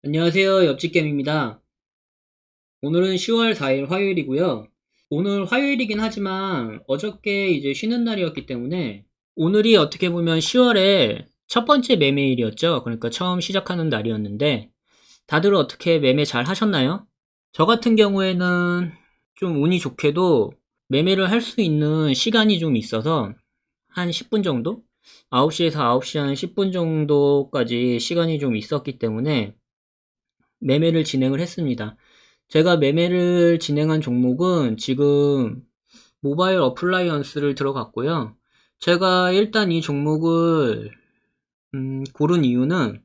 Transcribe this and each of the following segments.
안녕하세요. 옆집겜입니다. 오늘은 10월 4일 화요일이고요. 오늘 화요일이긴 하지만 어저께 이제 쉬는 날이었기 때문에 오늘이 어떻게 보면 10월의 첫 번째 매매일이었죠. 그러니까 처음 시작하는 날이었는데 다들 어떻게 매매 잘 하셨나요? 저 같은 경우에는 좀 운이 좋게도 매매를 할 수 있는 시간이 좀 있어서 한 10분 정도? 9시에서 9시 한 10분 정도까지 시간이 좀 있었기 때문에 매매를 진행을 했습니다. 제가 매매를 진행한 종목은 지금 모바일 어플라이언스를 들어갔고요. 제가 일단 이 종목을 고른 이유는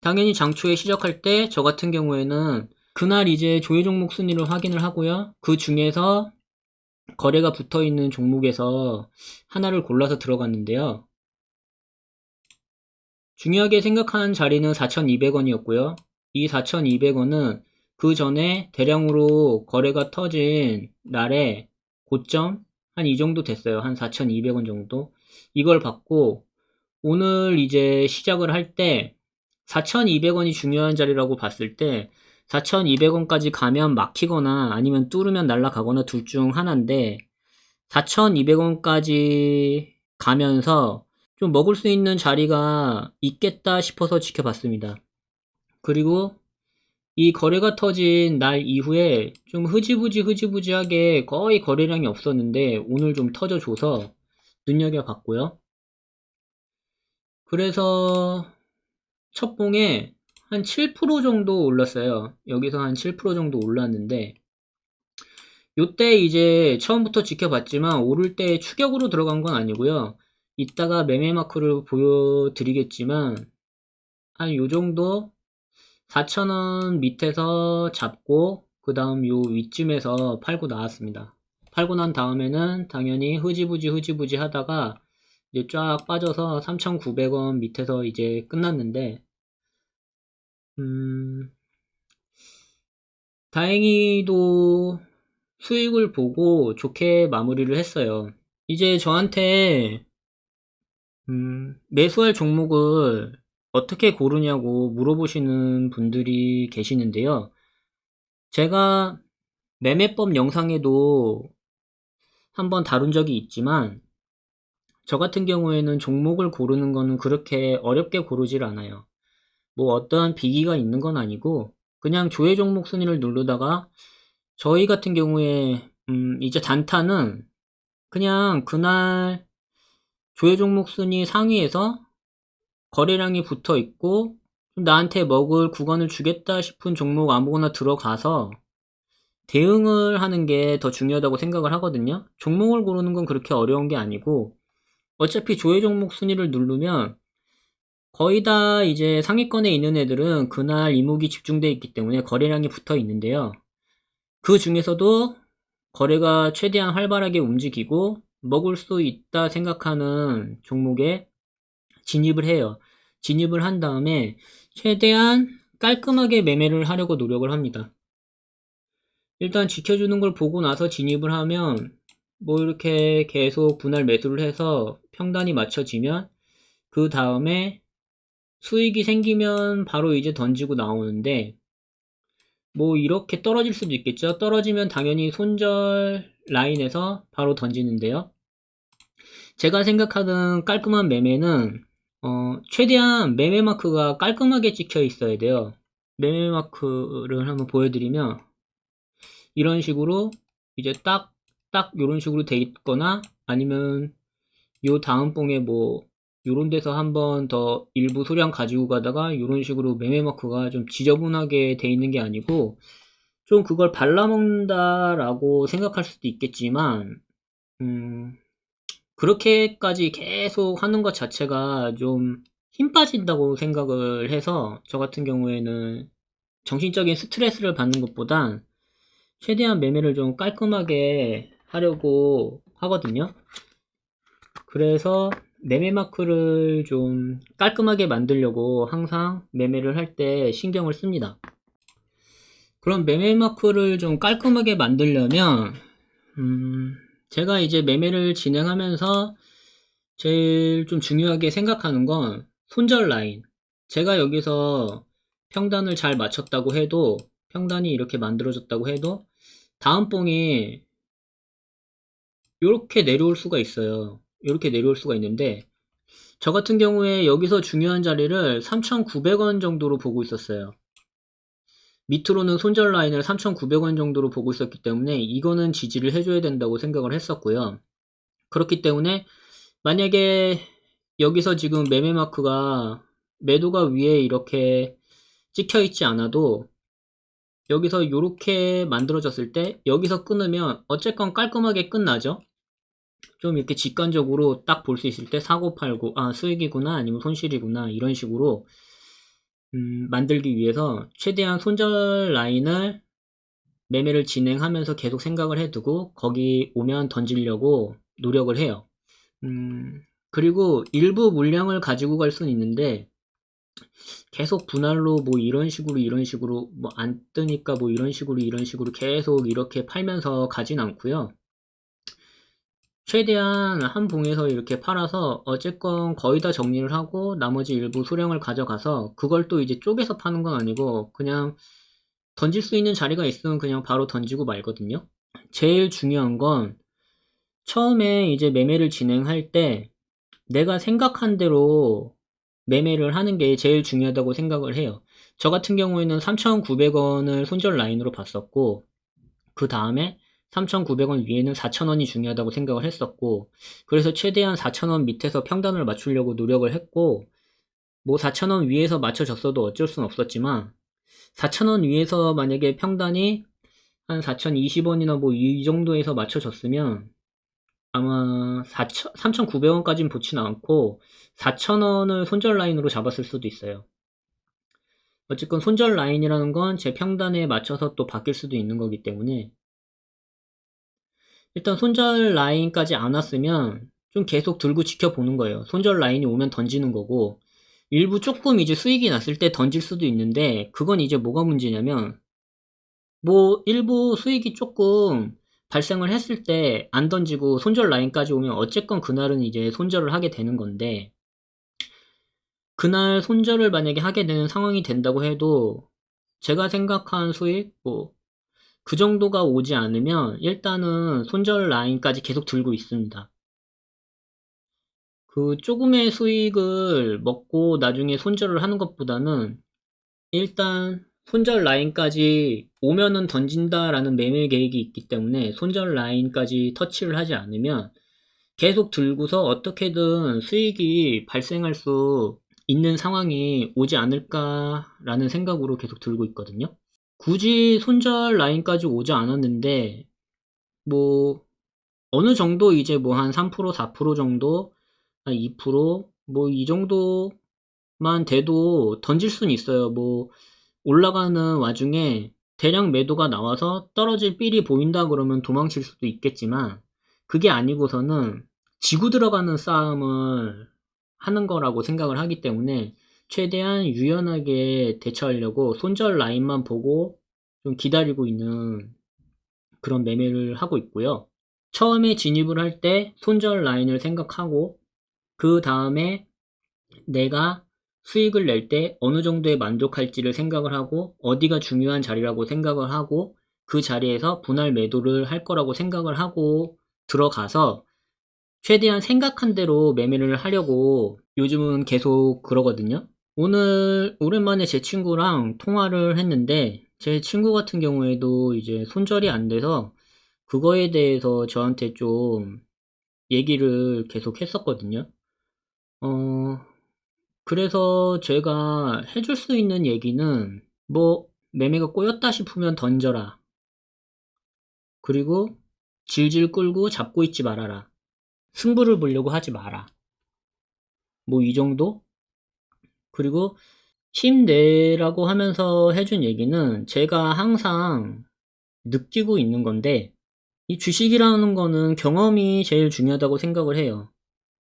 당연히 장초에 시작할 때 저 같은 경우에는 그날 이제 조회 종목 순위를 확인을 하고요. 그 중에서 거래가 붙어 있는 종목에서 하나를 골라서 들어갔는데요. 중요하게 생각하는 자리는 4,200원이었고요. 이 4,200원은 그 전에 대량으로 거래가 터진 날에 고점 한 이 정도 됐어요. 한 4,200원 정도. 이걸 받고 오늘 이제 시작을 할 때 4,200원이 중요한 자리라고 봤을 때 4,200원까지 가면 막히거나 아니면 뚫으면 날아가거나 둘 중 하나인데 4,200원까지 가면서 좀 먹을 수 있는 자리가 있겠다 싶어서 지켜봤습니다. 그리고 이 거래가 터진 날 이후에 좀 흐지부지하게 거의 거래량이 없었는데 오늘 좀 터져줘서 눈여겨봤고요. 그래서 첫 봉에 한 7% 정도 올랐어요. 여기서 한 7% 정도 올랐는데 요때 이제 처음부터 지켜봤지만 오를 때 추격으로 들어간 건 아니고요. 이따가 매매 마크를 보여드리겠지만 한 요정도 4,000원 밑에서 잡고 그 다음 요 위쯤에서 팔고 나왔습니다. 팔고 난 다음에는 당연히 흐지부지 하다가 이제 쫙 빠져서 3,900원 밑에서 이제 끝났는데 음, 다행히도 수익을 보고 좋게 마무리를 했어요. 이제 저한테 매수할 종목을 어떻게 고르냐고 물어보시는 분들이 계시는데요. 제가 매매법 영상에도 한번 다룬 적이 있지만 저 같은 경우에는 종목을 고르는 거는 그렇게 어렵게 고르질 않아요. 뭐 어떠한 비기가 있는 건 아니고 그냥 조회 종목 순위를 누르다가 저희 같은 경우에 이제 단타는 그냥 그날 조회 종목 순위 상위에서 거래량이 붙어 있고 나한테 먹을 구간을 주겠다 싶은 종목 아무거나 들어가서 대응을 하는 게 더 중요하다고 생각을 하거든요. 종목을 고르는 건 그렇게 어려운 게 아니고 어차피 조회 종목 순위를 누르면 거의 다 이제 상위권에 있는 애들은 그날 이목이 집중되어 있기 때문에 거래량이 붙어 있는데요. 그 중에서도 거래가 최대한 활발하게 움직이고 먹을 수 있다 생각하는 종목에 진입을 해요. 진입을 한 다음에 최대한 깔끔하게 매매를 하려고 노력을 합니다. 일단 지켜주는 걸 보고 나서 진입을 하면 뭐 이렇게 계속 분할 매수를 해서 평단이 맞춰지면 그 다음에 수익이 생기면 바로 이제 던지고 나오는데 뭐 이렇게 떨어질 수도 있겠죠. 떨어지면 당연히 손절 라인에서 바로 던지는데요. 제가 생각하는 깔끔한 매매는 최대한 매매 마크가 깔끔하게 찍혀 있어야 돼요. 매매 마크를 한번 보여드리면 이런 식으로 이제 딱 이런 식으로 돼 있거나 아니면 요 다음 봉에 뭐 요런 데서 한번 더 일부 소량 가지고 가다가 요런 식으로 매매 마크가 좀 지저분하게 돼 있는 게 아니고 좀 그걸 발라먹는다라고 생각할 수도 있겠지만 음, 그렇게까지 계속 하는 것 자체가 좀 힘 빠진다고 생각을 해서 저 같은 경우에는 정신적인 스트레스를 받는 것보단 최대한 매매를 좀 깔끔하게 하려고 하거든요. 그래서 매매 마크를 좀 깔끔하게 만들려고 항상 매매를 할 때 신경을 씁니다. 그럼 매매 마크를 좀 깔끔하게 만들려면 제가 이제 매매를 진행하면서 제일 좀 중요하게 생각하는 건 손절 라인. 제가 여기서 평단을 잘 맞췄다고 해도, 평단이 이렇게 만들어졌다고 해도 다음 봉이 이렇게 내려올 수가 있어요. 이렇게 내려올 수가 있는데, 저 같은 경우에 여기서 중요한 자리를 3,900원 정도로 보고 있었어요. 밑으로는 손절 라인을 3,900원 정도로 보고 있었기 때문에 이거는 지지를 해줘야 된다고 생각을 했었고요. 그렇기 때문에 만약에 여기서 지금 매매 마크가 매도가 위에 이렇게 찍혀 있지 않아도 여기서 이렇게 만들어졌을 때 여기서 끊으면 어쨌건 깔끔하게 끝나죠. 좀 이렇게 직관적으로 딱 볼 수 있을 때 사고 팔고, 아 수익이구나 아니면 손실이구나 이런 식으로 만들기 위해서 최대한 손절 라인을 매매를 진행하면서 계속 생각을 해두고 거기 오면 던지려고 노력을 해요. 그리고 일부 물량을 가지고 갈 수는 있는데 계속 분할로 뭐 이런 식으로 뭐 안 뜨니까 뭐 이런 식으로 계속 이렇게 팔면서 가진 않고요. 최대한 한 봉에서 이렇게 팔아서 어쨌건 거의 다 정리를 하고 나머지 일부 소량을 가져가서 그걸 또 이제 쪼개서 파는 건 아니고 그냥 던질 수 있는 자리가 있으면 그냥 바로 던지고 말거든요. 제일 중요한 건 처음에 이제 매매를 진행할 때 내가 생각한 대로 매매를 하는 게 제일 중요하다고 생각을 해요. 저 같은 경우에는 3,900원을 손절 라인으로 봤었고 그 다음에 3,900원 위에는 4,000원이 중요하다고 생각을 했었고 그래서 최대한 4,000원 밑에서 평단을 맞추려고 노력을 했고 뭐 4,000원 위에서 맞춰졌어도 어쩔 순 없었지만 4,000원 위에서 만약에 평단이 한 4,020원이나 뭐 이 정도에서 맞춰졌으면 아마 3,900원까지는 보진 않고 4,000원을 손절 라인으로 잡았을 수도 있어요. 어쨌건 손절 라인이라는 건 제 평단에 맞춰서 또 바뀔 수도 있는 거기 때문에 일단 손절 라인까지 안 왔으면 좀 계속 들고 지켜보는 거예요. 손절 라인이 오면 던지는 거고 일부 조금 이제 수익이 났을 때 던질 수도 있는데 그건 이제 뭐가 문제냐면 뭐 일부 수익이 조금 발생을 했을 때 안 던지고 손절 라인까지 오면 어쨌건 그날은 이제 손절을 하게 되는 건데 그날 손절을 만약에 하게 되는 상황이 된다고 해도 제가 생각한 수익 뭐 그 정도가 오지 않으면 일단은 손절 라인까지 계속 들고 있습니다. 그 조금의 수익을 먹고 나중에 손절을 하는 것보다는 일단 손절 라인까지 오면은 던진다라는 매매 계획이 있기 때문에 손절 라인까지 터치를 하지 않으면 계속 들고서 어떻게든 수익이 발생할 수 있는 상황이 오지 않을까라는 생각으로 계속 들고 있거든요. 굳이 손절 라인까지 오지 않았는데 뭐 어느 정도 이제 뭐 한 3%, 4% 정도, 한 2%뭐 이 정도만 돼도 던질 수는 있어요. 뭐 올라가는 와중에 대량 매도가 나와서 떨어질 삘이 보인다 그러면 도망칠 수도 있겠지만 그게 아니고서는 지고 들어가는 싸움을 하는 거라고 생각을 하기 때문에 최대한 유연하게 대처하려고 손절 라인만 보고 좀 기다리고 있는 그런 매매를 하고 있고요. 처음에 진입을 할 때 손절 라인을 생각하고 그 다음에 내가 수익을 낼 때 어느 정도에 만족할지를 생각을 하고 어디가 중요한 자리라고 생각을 하고 그 자리에서 분할 매도를 할 거라고 생각을 하고 들어가서 최대한 생각한 대로 매매를 하려고 요즘은 계속 그러거든요. 오늘 오랜만에 제 친구랑 통화를 했는데 제 친구 같은 경우에도 이제 손절이 안 돼서 그거에 대해서 저한테 좀 얘기를 계속 했었거든요. 어, 그래서 제가 해줄 수 있는 얘기는 뭐 매매가 꼬였다 싶으면 던져라. 그리고 질질 끌고 잡고 있지 말아라. 승부를 보려고 하지 마라. 뭐 이 정도? 그리고 힘내라고 하면서 해준 얘기는 제가 항상 느끼고 있는 건데 이 주식이라는 거는 경험이 제일 중요하다고 생각을 해요.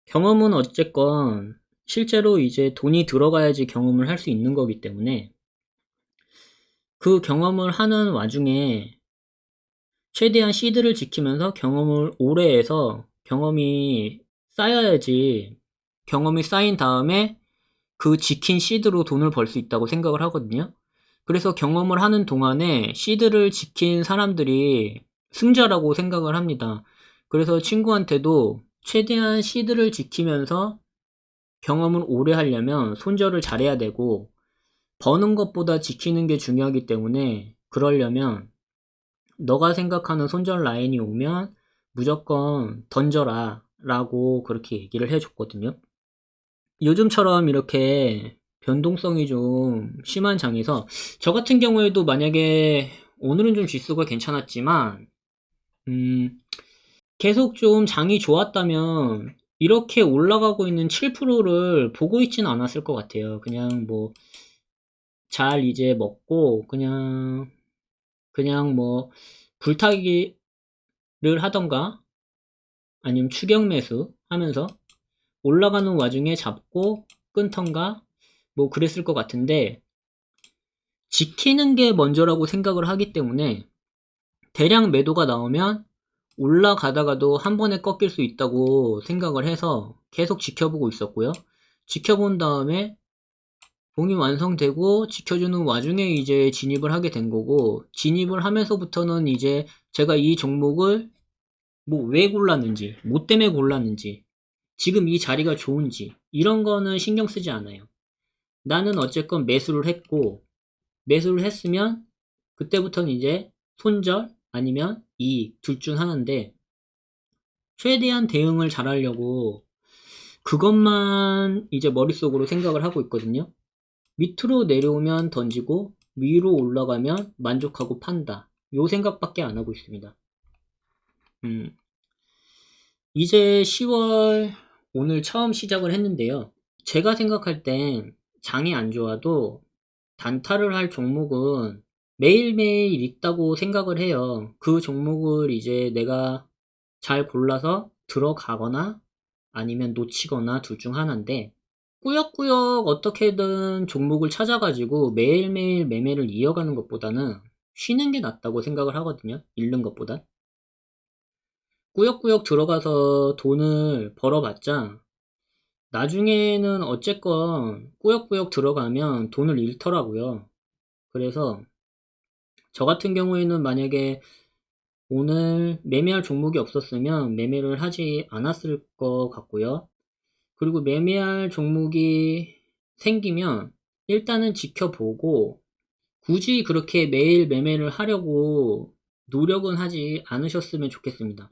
경험은 어쨌건 실제로 이제 돈이 들어가야지 경험을 할 수 있는 거기 때문에 그 경험을 하는 와중에 최대한 시드를 지키면서 경험을 오래 해서 경험이 쌓여야지 경험이 쌓인 다음에 그 지킨 시드로 돈을 벌 수 있다고 생각을 하거든요. 그래서 경험을 하는 동안에 시드를 지킨 사람들이 승자라고 생각을 합니다. 그래서 친구한테도 최대한 시드를 지키면서 경험을 오래 하려면 손절을 잘해야 되고, 버는 것보다 지키는 게 중요하기 때문에, 그러려면 너가 생각하는 손절 라인이 오면 무조건 던져라 라고 그렇게 얘기를 해줬거든요. 요즘처럼 이렇게 변동성이 좀 심한 장에서 저 같은 경우에도 만약에 오늘은 좀 지수가 괜찮았지만 계속 좀 장이 좋았다면 이렇게 올라가고 있는 7%를 보고 있지는 않았을 것 같아요. 그냥 뭐 잘 이제 먹고 그냥 뭐 불타기를 하던가 아니면 추격 매수 하면서 올라가는 와중에 잡고 끊던가 뭐 그랬을 것 같은데, 지키는 게 먼저라고 생각을 하기 때문에 대량 매도가 나오면 올라가다가도 한 번에 꺾일 수 있다고 생각을 해서 계속 지켜보고 있었고요. 지켜본 다음에 봉이 완성되고 지켜주는 와중에 이제 진입을 하게 된 거고, 진입을 하면서부터는 이제 제가 이 종목을 뭐 왜 골랐는지, 뭐 때문에 골랐는지, 지금 이 자리가 좋은지 이런 거는 신경 쓰지 않아요. 나는 어쨌건 매수를 했고, 매수를 했으면 그때부터는 이제 손절 아니면 이익 둘 중 하나인데, 최대한 대응을 잘하려고 그것만 이제 머릿속으로 생각을 하고 있거든요. 밑으로 내려오면 던지고 위로 올라가면 만족하고 판다, 요 생각밖에 안 하고 있습니다. 이제 10월 오늘 처음 시작을 했는데요. 제가 생각할 땐 장이 안 좋아도 단타를 할 종목은 매일매일 있다고 생각을 해요. 그 종목을 이제 내가 잘 골라서 들어가거나 아니면 놓치거나 둘 중 하나인데, 꾸역꾸역 어떻게든 종목을 찾아가지고 매일매일 매매를 이어가는 것보다는 쉬는 게 낫다고 생각을 하거든요. 잃는 것보다. 꾸역꾸역 들어가서 돈을 벌어봤자 나중에는 어쨌건 꾸역꾸역 들어가면 돈을 잃더라고요. 그래서 저 같은 경우에는 만약에 오늘 매매할 종목이 없었으면 매매를 하지 않았을 것 같고요. 그리고 매매할 종목이 생기면 일단은 지켜보고, 굳이 그렇게 매일 매매를 하려고 노력은 하지 않으셨으면 좋겠습니다.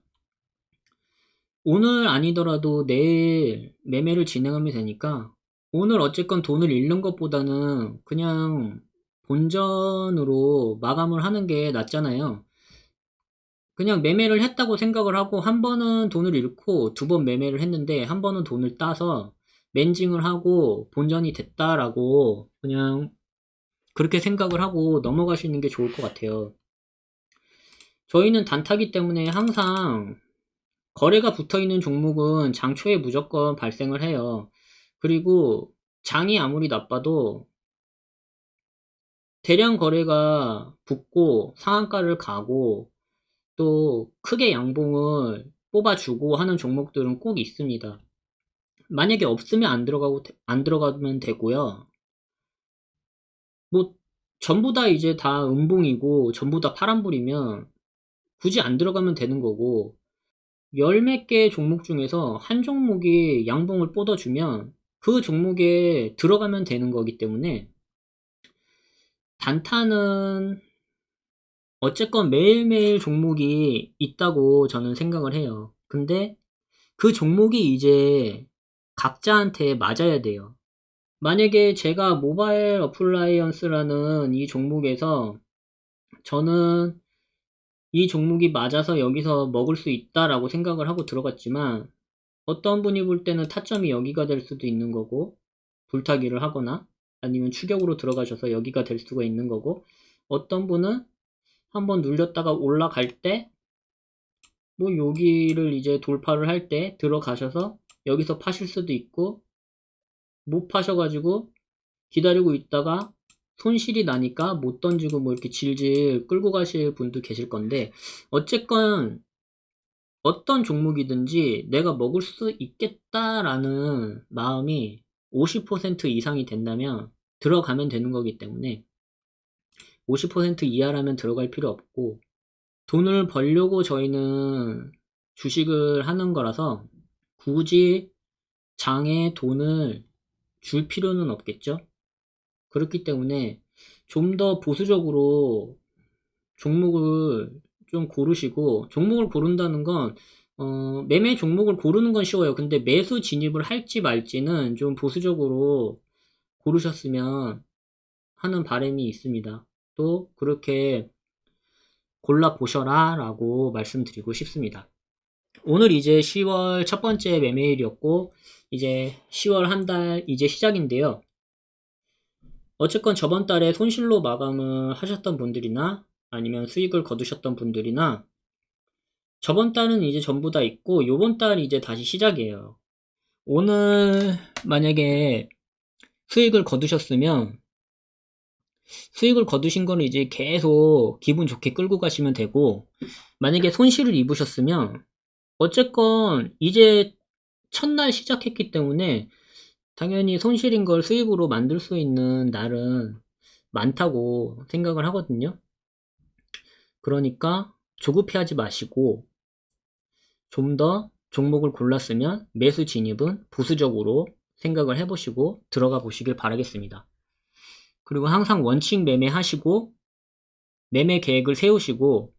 오늘 아니더라도 내일 매매를 진행하면 되니까, 오늘 어쨌건 돈을 잃는 것보다는 그냥 본전으로 마감을 하는 게 낫잖아요. 그냥 매매를 했다고 생각을 하고 한 번은 돈을 잃고 두 번 매매를 했는데 한 번은 돈을 따서 맨징을 하고 본전이 됐다라고 그냥 그렇게 생각을 하고 넘어가시는 게 좋을 것 같아요. 저희는 단타기 때문에 항상 거래가 붙어있는 종목은 장초에 무조건 발생을 해요. 그리고 장이 아무리 나빠도 대량 거래가 붙고 상한가를 가고 또 크게 양봉을 뽑아주고 하는 종목들은 꼭 있습니다. 만약에 없으면 안 들어가면 되고요. 뭐 전부 다 이제 다 음봉이고 전부 다 파란불이면 굳이 안 들어가면 되는 거고, 열 몇 개 종목 중에서 한 종목이 양봉을 뻗어주면 그 종목에 들어가면 되는 거기 때문에, 단타는 어쨌건 매일매일 종목이 있다고 저는 생각을 해요. 근데 그 종목이 이제 각자한테 맞아야 돼요. 만약에 제가 모바일 어플라이언스라는 이 종목에서 저는 이 종목이 맞아서 여기서 먹을 수 있다라고 생각을 하고 들어갔지만, 어떤 분이 볼 때는 타점이 여기가 될 수도 있는 거고, 불타기를 하거나 아니면 추격으로 들어가셔서 여기가 될 수가 있는 거고, 어떤 분은 한번 눌렸다가 올라갈 때 뭐 여기를 이제 돌파를 할 때 들어가셔서 여기서 파실 수도 있고, 못 파셔가지고 기다리고 있다가 손실이 나니까 못 던지고 뭐 이렇게 질질 끌고 가실 분도 계실 건데, 어쨌건 어떤 종목이든지 내가 먹을 수 있겠다라는 마음이 50% 이상이 된다면 들어가면 되는 거기 때문에 50% 이하라면 들어갈 필요 없고, 돈을 벌려고 저희는 주식을 하는 거라서 굳이 장에 돈을 줄 필요는 없겠죠. 그렇기 때문에 좀 더 보수적으로 종목을 좀 고르시고, 종목을 고른다는 건 매매 종목을 고르는 건 쉬워요. 근데 매수 진입을 할지 말지는 좀 보수적으로 고르셨으면 하는 바람이 있습니다. 또 그렇게 골라보셔라 라고 말씀드리고 싶습니다. 오늘 이제 10월 첫 번째 매매일이었고, 이제 10월 한 달 이제 시작인데요. 어쨌건 저번 달에 손실로 마감을 하셨던 분들이나 아니면 수익을 거두셨던 분들이나, 저번 달은 이제 전부 다 있고 요번 달 이제 다시 시작이에요. 오늘 만약에 수익을 거두셨으면, 수익을 거두신 거는 이제 계속 기분 좋게 끌고 가시면 되고, 만약에 손실을 입으셨으면 어쨌건 이제 첫날 시작했기 때문에 당연히 손실인 걸 수익으로 만들 수 있는 날은 많다고 생각을 하거든요. 그러니까 조급해하지 마시고 좀 더 종목을 골랐으면 매수 진입은 보수적으로 생각을 해보시고 들어가 보시길 바라겠습니다. 그리고 항상 원칙 매매하시고 매매 계획을 세우시고,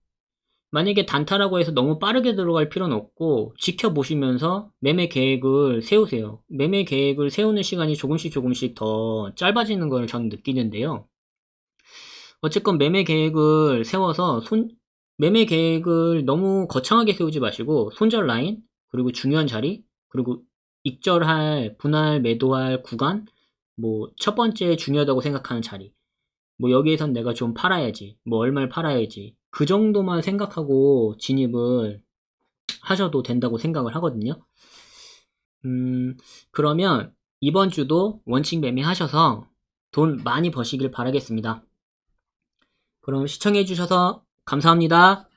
만약에 단타라고 해서 너무 빠르게 들어갈 필요는 없고 지켜보시면서 매매 계획을 세우세요. 매매 계획을 세우는 시간이 조금씩 더 짧아지는 걸 저는 느끼는데요. 어쨌건 매매 계획을 세워서 매매 계획을 너무 거창하게 세우지 마시고 손절 라인, 그리고 중요한 자리, 그리고 익절할, 분할, 매도할 구간, 뭐 첫 번째 중요하다고 생각하는 자리, 뭐 여기에선 내가 좀 팔아야지, 뭐 얼마를 팔아야지, 그 정도만 생각하고 진입을 하셔도 된다고 생각을 하거든요. 그러면 이번 주도 원칙 매매 하셔서 돈 많이 버시길 바라겠습니다. 그럼 시청해 주셔서 감사합니다.